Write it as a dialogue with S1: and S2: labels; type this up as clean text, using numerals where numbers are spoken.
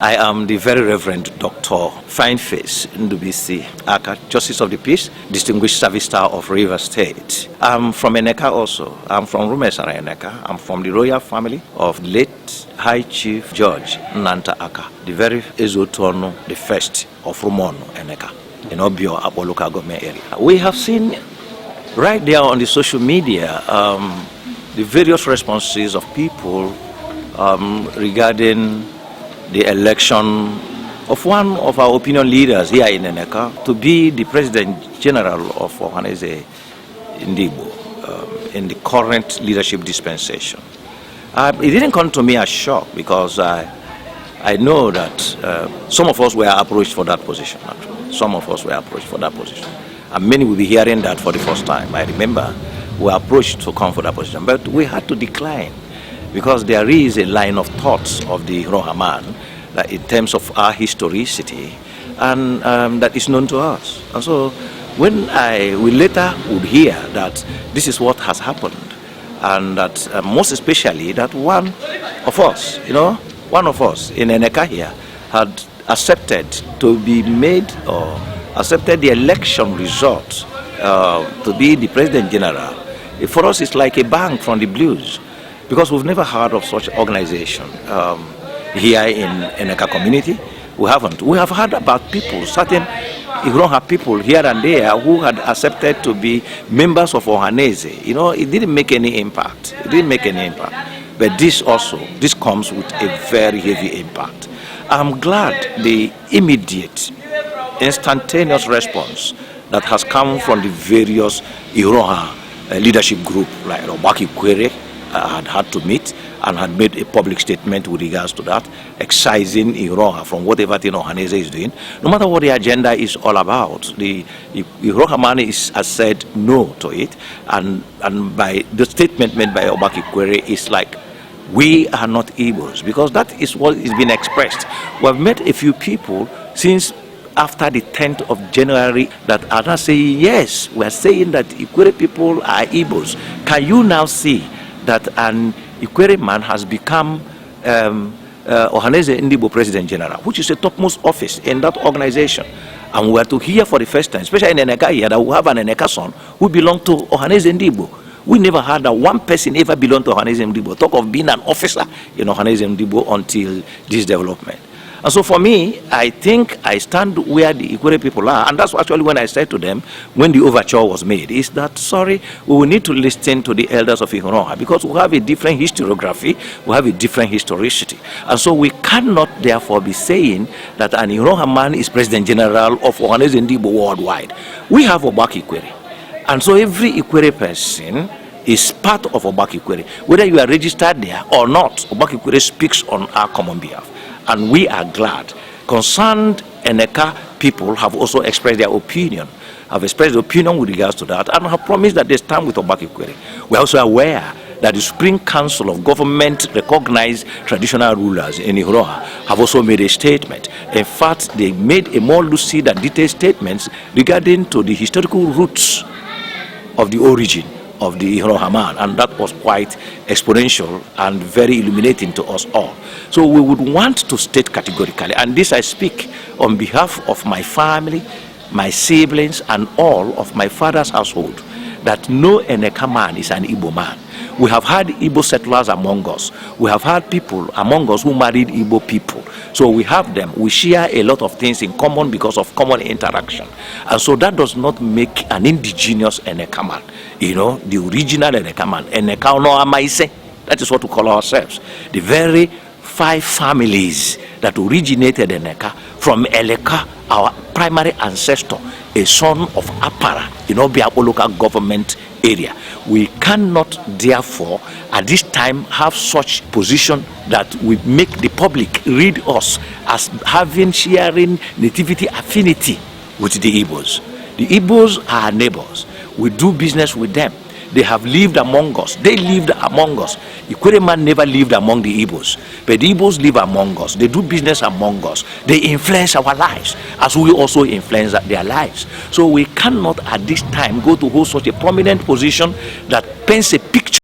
S1: I am the very Reverend Dr. Fineface Ndigbo, Akah, Justice of the Peace, Distinguished Service Star of Rivers State. I'm from Eneka also. I'm from Rumesara Eneka. I'm from the royal family of late High Chief George Nanta Akah, the very Ezotono, the first of Rumono Eneka, in Obio, Abo local government area. We have seen right there on the social media the various responses of people regarding the election of one of our opinion leaders here in Eneka to be the President General of Ohaneze, Ndigbo, in the current leadership dispensation. It didn't come to me as shock because I know that some of us were approached for that position. Actually. Some of us were approached for that position. And many will be hearing that for the first time. I remember we were approached to come for that position, but we had to decline, because there is a line of thoughts of the Rohaman that in terms of our historicity and that is known to us. And so when we later would hear that this is what has happened, and that most especially that one of us in Eneka here had accepted to be made or accepted the election result to be the President General, for us it's like a bang from the blues. Because we've never heard of such organization here in Eneka community. We haven't. We have heard about people, certain Iroha people here and there who had accepted to be members of Ohaneze. You know, it didn't make any impact. It didn't make any impact. But this comes with a very heavy impact. I'm glad the immediate, instantaneous response that has come from the various Iroha leadership group, like Obaki Kwere, had to meet and had made a public statement with regards to that, excising Iroha from whatever thing Ohaneze is doing, no matter what the agenda is all about. The Iroha man has said no to it, and by the statement made by Obaki Kwere is like, we are not Igbos, because that is what is being expressed. We have met a few people since after the 10th of January that are now saying, yes, we are saying that Ikwere people are Igbos. Can you now see that an Ikwere man has become Ohaneze Ndigbo President General, which is the topmost office in that organization? And we are to hear for the first time, especially in Eneka here, that we have an Eneka son who belongs to Ohaneze Ndigbo. We never heard that one person ever belonged to Ohaneze Ndigbo. Talk of being an officer in Ohaneze Ndigbo until this development. And so for me, I think I stand where the Ikwere people are, and that's actually when I said to them, when the overture was made, is that, sorry, we will need to listen to the elders of Iroha, because we have a different historiography, we have a different historicity. And so we cannot therefore be saying that an Iroha man is President General of Ohaneze Ndigbo worldwide. We have Obaki Kwere. And so every Ikwere person is part of Obaki Kwere. Whether you are registered there or not, Obaki Kwere speaks on our common behalf. And we are glad. Concerned Eneka people have also expressed their opinion, have expressed their opinion with regards to that, and have promised that they stand with Obaki Kwere. We are also aware that the Supreme Council of Government-recognized traditional rulers in Iroha have also made a statement. In fact, they made a more lucid and detailed statements regarding to the historical roots of the origin of the Iroha man, and that was quite exponential and very illuminating to us all. So we would want to state categorically, and this I speak on behalf of my family, my siblings, and all of my father's household, that no Eneka man is an Igbo man. We have had Igbo settlers among us. We have had people among us who married Igbo people. So we have them. We share a lot of things in common because of common interaction. And so that does not make an indigenous Eneka man. You know, the original Eneka man. Eneka no Amaise. That is what we call ourselves. The very 5 families that originated Eneka from Eleka, our primary ancestor, a son of Apara in Obiabo local government area. We cannot therefore at this time have such position that we make the public read us as sharing nativity affinity with the Igbos. The Igbos are our neighbors. We do business with them. They have lived among us. They lived among us. Ikwere man never lived among the Igbos, but the Igbos live among us. They do business among us. They influence our lives as we also influence their lives. So we cannot at this time go to hold such a prominent position that paints a picture